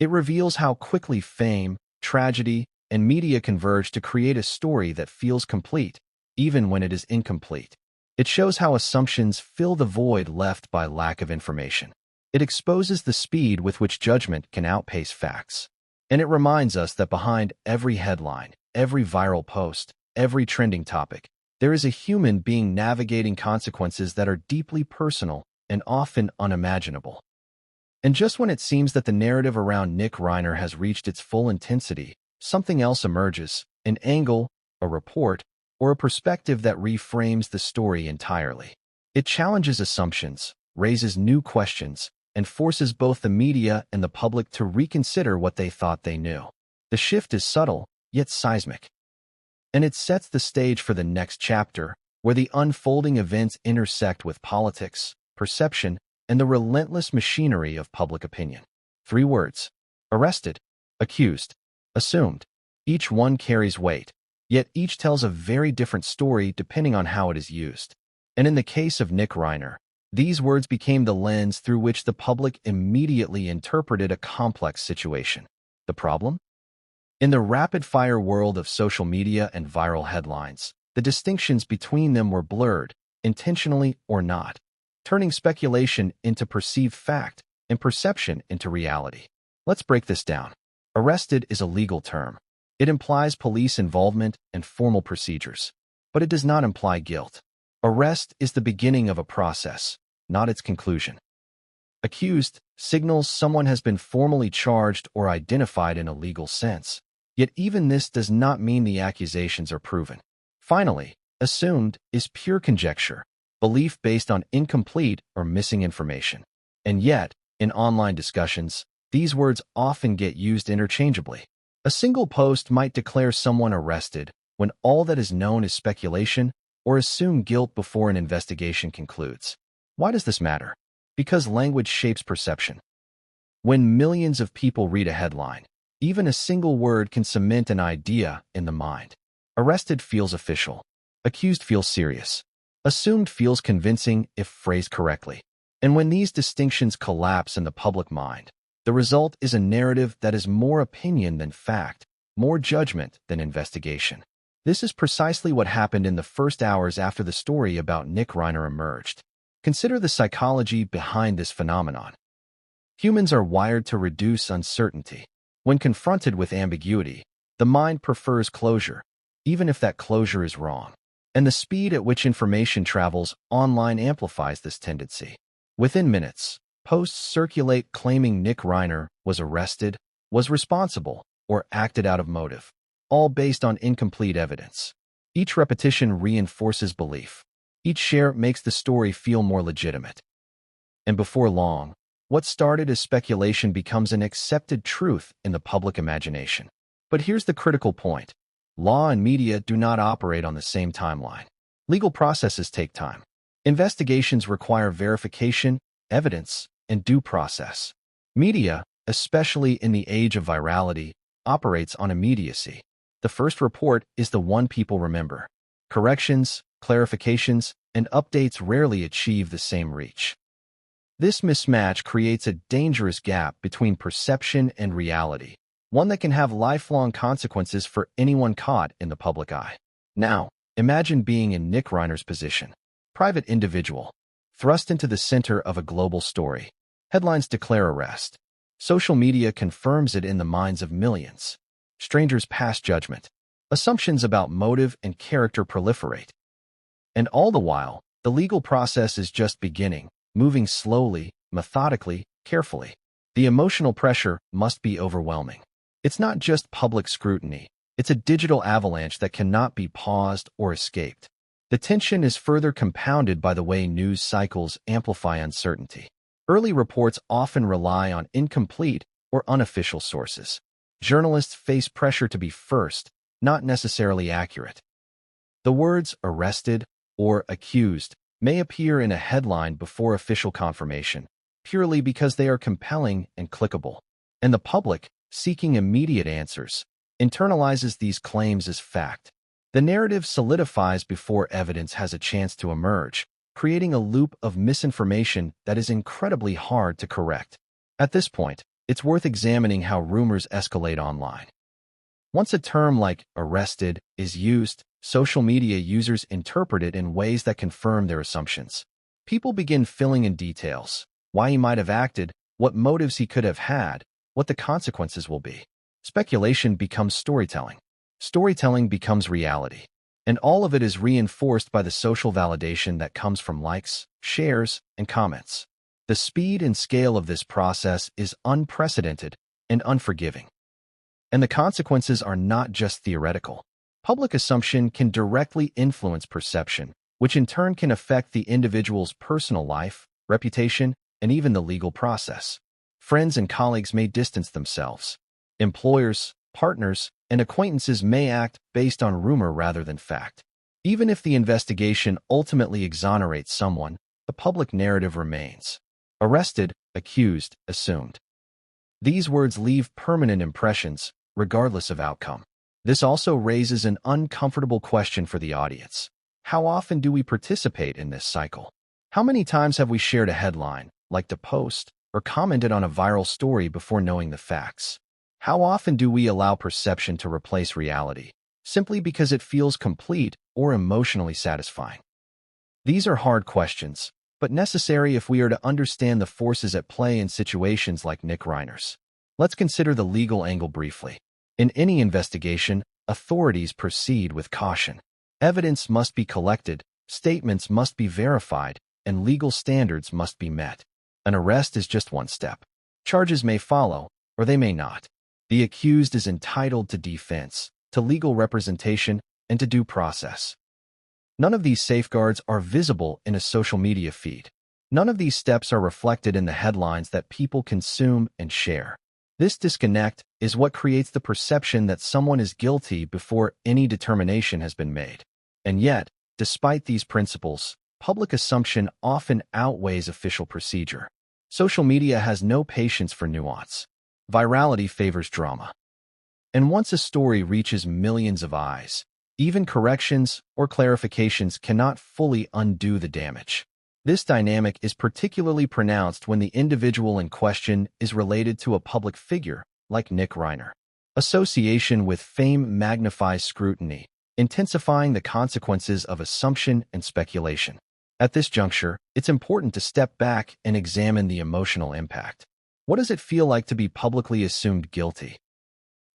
It reveals how quickly fame, tragedy, and media converge to create a story that feels complete, even when it is incomplete. It shows how assumptions fill the void left by lack of information. It exposes the speed with which judgment can outpace facts. And it reminds us that behind every headline, every viral post, every trending topic, there is a human being navigating consequences that are deeply personal and often unimaginable. And just when it seems that the narrative around Nick Reiner has reached its full intensity, something else emerges, an angle, a report, or a perspective that reframes the story entirely. It challenges assumptions, raises new questions, and forces both the media and the public to reconsider what they thought they knew. The shift is subtle, yet seismic. And it sets the stage for the next chapter, where the unfolding events intersect with politics, perception, and the relentless machinery of public opinion. 3 words: arrested, accused, assumed. Each one carries weight, yet each tells a very different story depending on how it is used. And in the case of Nick Reiner, these words became the lens through which the public immediately interpreted a complex situation. The problem? In the rapid-fire world of social media and viral headlines, the distinctions between them were blurred, intentionally or not, turning speculation into perceived fact and perception into reality. Let's break this down. Arrested is a legal term. It implies police involvement and formal procedures, but it does not imply guilt. Arrest is the beginning of a process, not its conclusion. Accused signals someone has been formally charged or identified in a legal sense. Yet even this does not mean the accusations are proven. Finally, assumed is pure conjecture, belief based on incomplete or missing information. And yet, In online discussions, these words often get used interchangeably. A single post might declare someone arrested when all that is known is speculation or assume guilt before an investigation concludes. Why does this matter? Because language shapes perception. When millions of people read a headline, even a single word can cement an idea in the mind. Arrested feels official. Accused feels serious. Assumed feels convincing if phrased correctly. And when these distinctions collapse in the public mind, the result is a narrative that is more opinion than fact, more judgment than investigation. This is precisely what happened in the first hours after the story about Nick Reiner emerged. Consider the psychology behind this phenomenon. Humans are wired to reduce uncertainty. When confronted with ambiguity, the mind prefers closure, even if that closure is wrong. And the speed at which information travels online amplifies this tendency. Within minutes, posts circulate claiming Nick Reiner was arrested, was responsible, or acted out of motive, all based on incomplete evidence. Each repetition reinforces belief. Each share makes the story feel more legitimate. And before long, what started as speculation becomes an accepted truth in the public imagination. But here's the critical point. Law and media do not operate on the same timeline. Legal processes take time. Investigations require verification, evidence, and due process. Media, especially in the age of virality, operates on immediacy. The first report is the one people remember. Corrections, clarifications, and updates rarely achieve the same reach. This mismatch creates a dangerous gap between perception and reality, one that can have lifelong consequences for anyone caught in the public eye. Now, imagine being in Nick Reiner's position. Private individual, thrust into the center of a global story. Headlines declare arrest. Social media confirms it in the minds of millions. Strangers pass judgment. Assumptions about motive and character proliferate. And all the while, the legal process is just beginning, moving slowly, methodically, carefully. The emotional pressure must be overwhelming. It's not just public scrutiny. It's a digital avalanche that cannot be paused or escaped. The tension is further compounded by the way news cycles amplify uncertainty. Early reports often rely on incomplete or unofficial sources. Journalists face pressure to be first, not necessarily accurate. The words arrested or accused may appear in a headline before official confirmation, purely because they are compelling and clickable. And the public, seeking immediate answers, internalizes these claims as fact. The narrative solidifies before evidence has a chance to emerge, creating a loop of misinformation that is incredibly hard to correct. At this point, it's worth examining how rumors escalate online. Once a term like arrested is used, social media users interpret it in ways that confirm their assumptions. People begin filling in details, why he might have acted, what motives he could have had, what the consequences will be. Speculation becomes storytelling. Storytelling becomes reality. And all of it is reinforced by the social validation that comes from likes, shares, and comments. The speed and scale of this process is unprecedented and unforgiving. And the consequences are not just theoretical. Public assumption can directly influence perception, which in turn can affect the individual's personal life, reputation, and even the legal process. Friends and colleagues may distance themselves. Employers, partners, and acquaintances may act based on rumor rather than fact. Even if the investigation ultimately exonerates someone, the public narrative remains. Arrested, accused, assumed. These words leave permanent impressions, regardless of outcome. This also raises an uncomfortable question for the audience. How often do we participate in this cycle? How many times have we shared a headline, liked a post, or commented on a viral story before knowing the facts? How often do we allow perception to replace reality, simply because it feels complete or emotionally satisfying? These are hard questions, but necessary if we are to understand the forces at play in situations like Nick Reiner's. Let's consider the legal angle briefly. In any investigation, authorities proceed with caution. Evidence must be collected, statements must be verified, and legal standards must be met. An arrest is just one step. Charges may follow, or they may not. The accused is entitled to defense, to legal representation, and to due process. None of these safeguards are visible in a social media feed. None of these steps are reflected in the headlines that people consume and share. This disconnect is what creates the perception that someone is guilty before any determination has been made. And yet, despite these principles, public assumption often outweighs official procedure. Social media has no patience for nuance. Virality favors drama. And once a story reaches millions of eyes, even corrections or clarifications cannot fully undo the damage. This dynamic is particularly pronounced when the individual in question is related to a public figure, like Nick Reiner. Association with fame magnifies scrutiny, intensifying the consequences of assumption and speculation. At this juncture, it's important to step back and examine the emotional impact. What does it feel like to be publicly assumed guilty?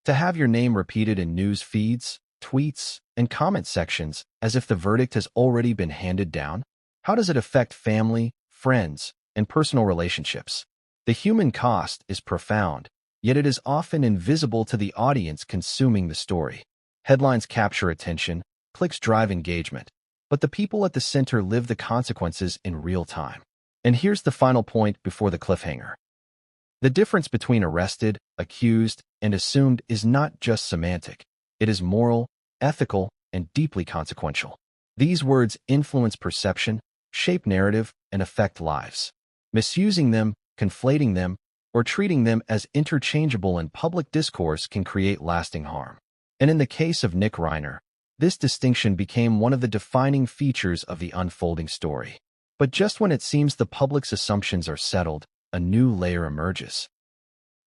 To have your name repeated in news feeds, tweets, and comment sections as if the verdict has already been handed down? How does it affect family, friends, and personal relationships? The human cost is profound, yet it is often invisible to the audience consuming the story. Headlines capture attention, clicks drive engagement, but the people at the center live the consequences in real time. And here's the final point before the cliffhanger. The difference between arrested, accused, and assumed is not just semantic. It is moral, ethical, and deeply consequential. These words influence perception, shape narrative, and affect lives. Misusing them, conflating them, or treating them as interchangeable in public discourse can create lasting harm. And in the case of Nick Reiner, this distinction became one of the defining features of the unfolding story. But just when it seems the public's assumptions are settled, a new layer emerges.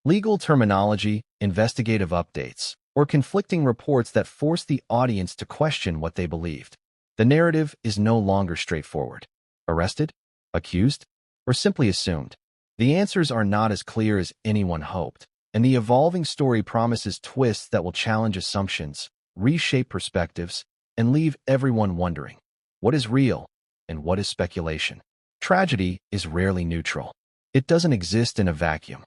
Legal terminology, investigative updates, or conflicting reports that force the audience to question what they believed. The narrative is no longer straightforward. Arrested? Accused? Or simply assumed? The answers are not as clear as anyone hoped, and the evolving story promises twists that will challenge assumptions, reshape perspectives, and leave everyone wondering, what is real and what is speculation? Tragedy is rarely neutral. It doesn't exist in a vacuum.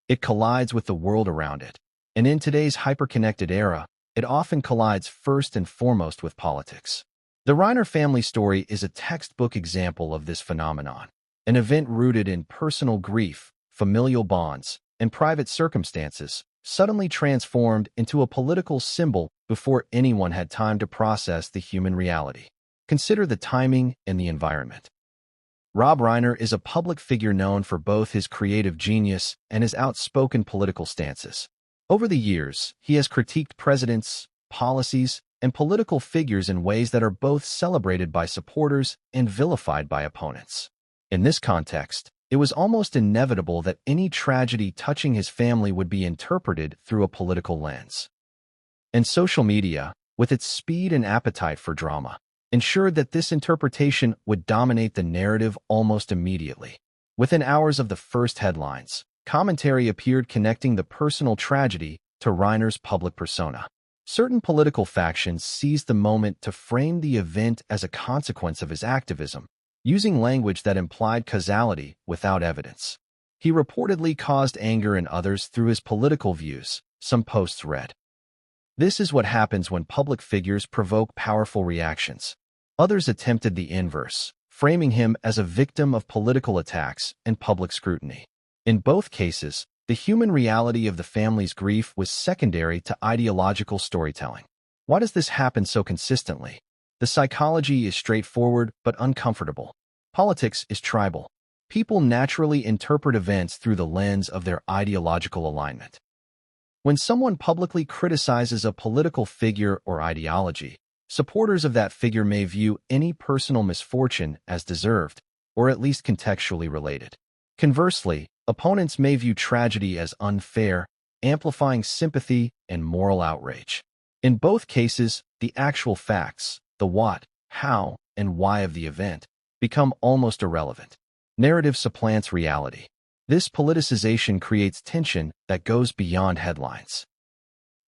It collides with the world around it, and in today's hyper-connected era, it often collides first and foremost with politics. The Reiner family story is a textbook example of this phenomenon, an event rooted in personal grief, familial bonds, and private circumstances, suddenly transformed into a political symbol before anyone had time to process the human reality. Consider the timing and the environment. Rob Reiner is a public figure known for both his creative genius and his outspoken political stances. Over the years, he has critiqued presidents, policies, and political figures in ways that are both celebrated by supporters and vilified by opponents. In this context, it was almost inevitable that any tragedy touching his family would be interpreted through a political lens. And social media, with its speed and appetite for drama, ensured that this interpretation would dominate the narrative almost immediately. Within hours of the first headlines, commentary appeared connecting the personal tragedy to Reiner's public persona. Certain political factions seized the moment to frame the event as a consequence of his activism, using language that implied causality without evidence. He reportedly caused anger in others through his political views, some posts read. This is what happens when public figures provoke powerful reactions. Others attempted the inverse, framing him as a victim of political attacks and public scrutiny. In both cases, the human reality of the family's grief was secondary to ideological storytelling. Why does this happen so consistently? The psychology is straightforward but uncomfortable. Politics is tribal. People naturally interpret events through the lens of their ideological alignment. When someone publicly criticizes a political figure or ideology, supporters of that figure may view any personal misfortune as deserved, or at least contextually related. Conversely, opponents may view tragedy as unfair, amplifying sympathy and moral outrage. In both cases, the actual facts, the what, how, and why of the event, become almost irrelevant. Narrative supplants reality. This politicization creates tension that goes beyond headlines.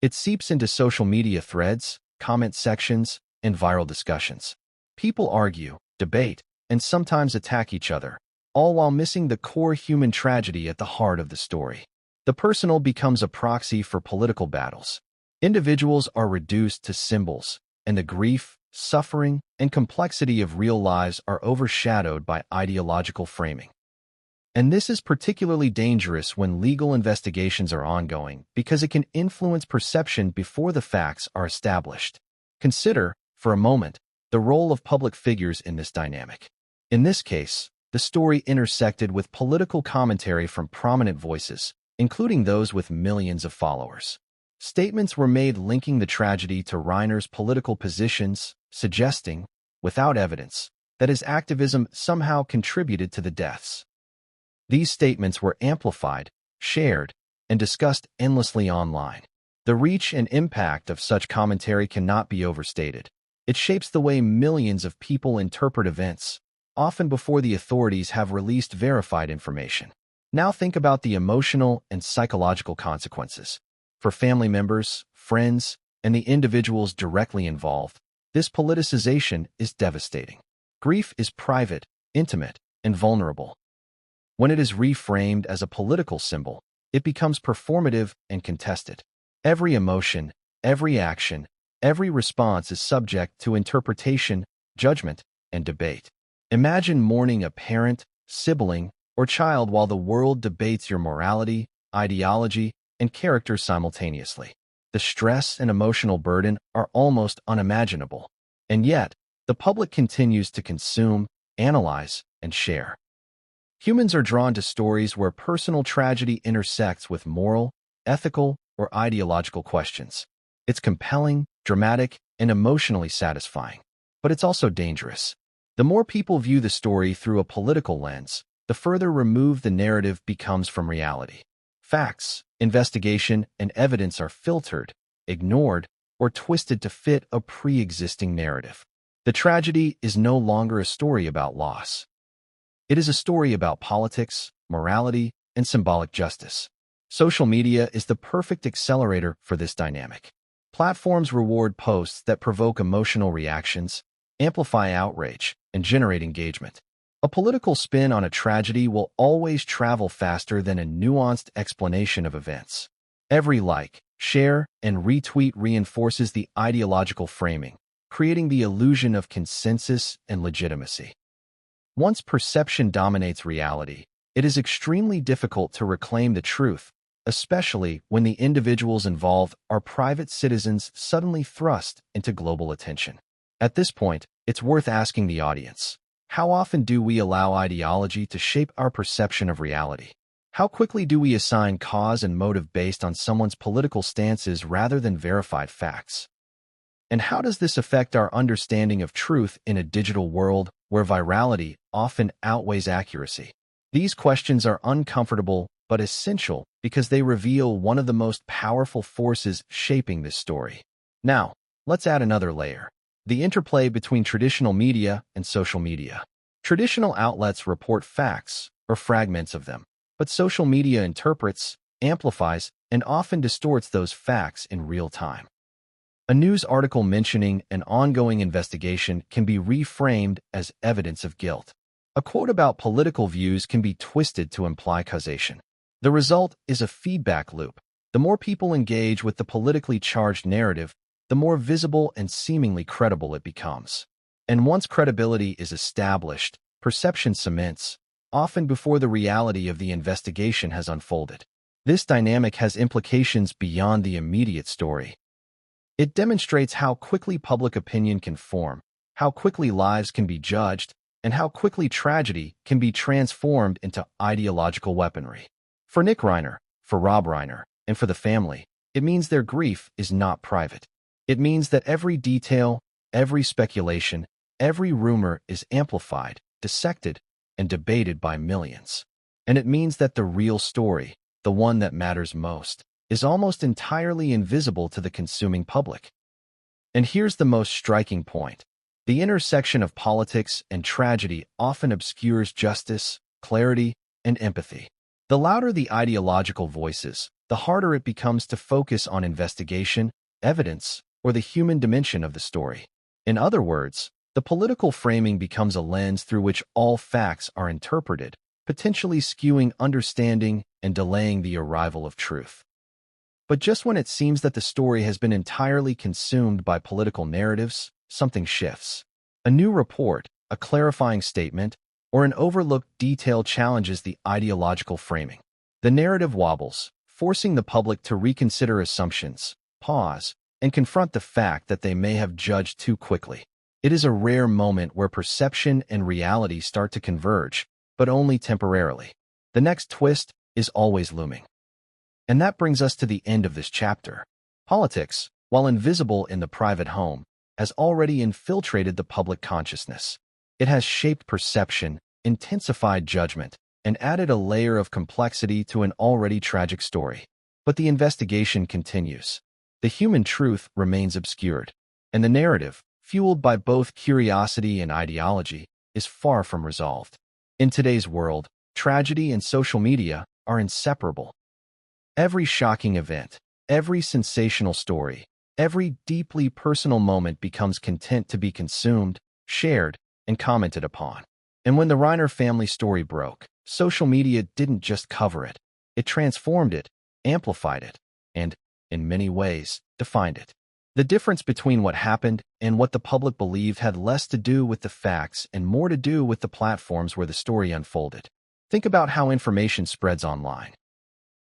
It seeps into social media threads, comment sections, and viral discussions. People argue, debate, and sometimes attack each other, all while missing the core human tragedy at the heart of the story. The personal becomes a proxy for political battles. Individuals are reduced to symbols, and the grief, suffering, and complexity of real lives are overshadowed by ideological framing. And this is particularly dangerous when legal investigations are ongoing because it can influence perception before the facts are established. Consider, for a moment, the role of public figures in this dynamic. In this case, the story intersected with political commentary from prominent voices, including those with millions of followers. Statements were made linking the tragedy to Reiner's political positions, suggesting, without evidence, that his activism somehow contributed to the deaths. These statements were amplified, shared, and discussed endlessly online. The reach and impact of such commentary cannot be overstated. It shapes the way millions of people interpret events, often before the authorities have released verified information. Now think about the emotional and psychological consequences. For family members, friends, and the individuals directly involved, this politicization is devastating. Grief is private, intimate, and vulnerable. When it is reframed as a political symbol, it becomes performative and contested. Every emotion, every action, every response is subject to interpretation, judgment, and debate. Imagine mourning a parent, sibling, or child while the world debates your morality, ideology, and character simultaneously. The stress and emotional burden are almost unimaginable. And yet, the public continues to consume, analyze, and share. Humans are drawn to stories where personal tragedy intersects with moral, ethical, or ideological questions. It's compelling, dramatic, and emotionally satisfying. But it's also dangerous. The more people view the story through a political lens, the further removed the narrative becomes from reality. Facts, investigation, and evidence are filtered, ignored, or twisted to fit a pre-existing narrative. The tragedy is no longer a story about loss. It is a story about politics, morality, and symbolic justice. Social media is the perfect accelerator for this dynamic. Platforms reward posts that provoke emotional reactions, amplify outrage, and generate engagement. A political spin on a tragedy will always travel faster than a nuanced explanation of events. Every like, share, and retweet reinforces the ideological framing, creating the illusion of consensus and legitimacy. Once perception dominates reality, it is extremely difficult to reclaim the truth, especially when the individuals involved are private citizens suddenly thrust into global attention. At this point, it's worth asking the audience, how often do we allow ideology to shape our perception of reality? How quickly do we assign cause and motive based on someone's political stances rather than verified facts? And how does this affect our understanding of truth in a digital world where virality often outweighs accuracy? These questions are uncomfortable but essential because they reveal one of the most powerful forces shaping this story. Now, let's add another layer: the interplay between traditional media and social media. Traditional outlets report facts, or fragments of them, but social media interprets, amplifies, and often distorts those facts in real time. A news article mentioning an ongoing investigation can be reframed as evidence of guilt. A quote about political views can be twisted to imply causation. The result is a feedback loop. The more people engage with the politically charged narrative, the more visible and seemingly credible it becomes. And once credibility is established, perception cements, often before the reality of the investigation has unfolded. This dynamic has implications beyond the immediate story. It demonstrates how quickly public opinion can form, how quickly lives can be judged, and how quickly tragedy can be transformed into ideological weaponry. For Nick Reiner, for Rob Reiner, and for the family, it means their grief is not private. It means that every detail, every speculation, every rumor is amplified, dissected, and debated by millions. And it means that the real story, the one that matters most, is almost entirely invisible to the consuming public. And here's the most striking point. The intersection of politics and tragedy often obscures justice, clarity, and empathy. The louder the ideological voices, the harder it becomes to focus on investigation, evidence, or the human dimension of the story. In other words, the political framing becomes a lens through which all facts are interpreted, potentially skewing understanding and delaying the arrival of truth. But just when it seems that the story has been entirely consumed by political narratives, something shifts. A new report, a clarifying statement, or an overlooked detail challenges the ideological framing. The narrative wobbles, forcing the public to reconsider assumptions, pause, and confront the fact that they may have judged too quickly. It is a rare moment where perception and reality start to converge, but only temporarily. The next twist is always looming. And that brings us to the end of this chapter. Politics, while invisible in the private home, has already infiltrated the public consciousness. It has shaped perception, intensified judgment, and added a layer of complexity to an already tragic story. But the investigation continues. The human truth remains obscured, and the narrative, fueled by both curiosity and ideology, is far from resolved. In today's world, tragedy and social media are inseparable. Every shocking event, every sensational story, every deeply personal moment becomes content to be consumed, shared, and commented upon. And when the Reiner family story broke, social media didn't just cover it. It transformed it, amplified it, and, in many ways, defined it. The difference between what happened and what the public believed had less to do with the facts and more to do with the platforms where the story unfolded. Think about how information spreads online.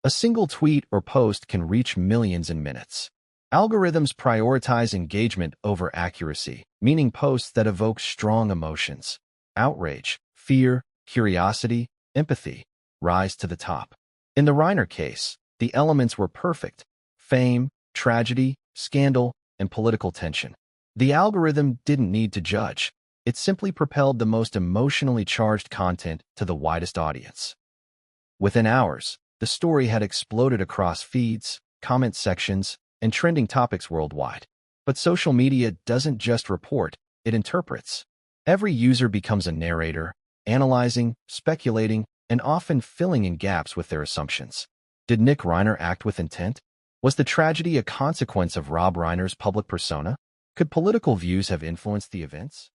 A single tweet or post can reach millions in minutes. Algorithms prioritize engagement over accuracy, meaning posts that evoke strong emotions, outrage, fear, curiosity, empathy, rise to the top. In the Reiner case, the elements were perfect: fame, tragedy, scandal, and political tension. The algorithm didn't need to judge. It simply propelled the most emotionally charged content to the widest audience. Within hours, the story had exploded across feeds, comment sections, and trending topics worldwide. But social media doesn't just report, it interprets. Every user becomes a narrator, analyzing, speculating, and often filling in gaps with their assumptions. Did Nick Reiner act with intent? Was the tragedy a consequence of Rob Reiner's public persona? Could political views have influenced the events?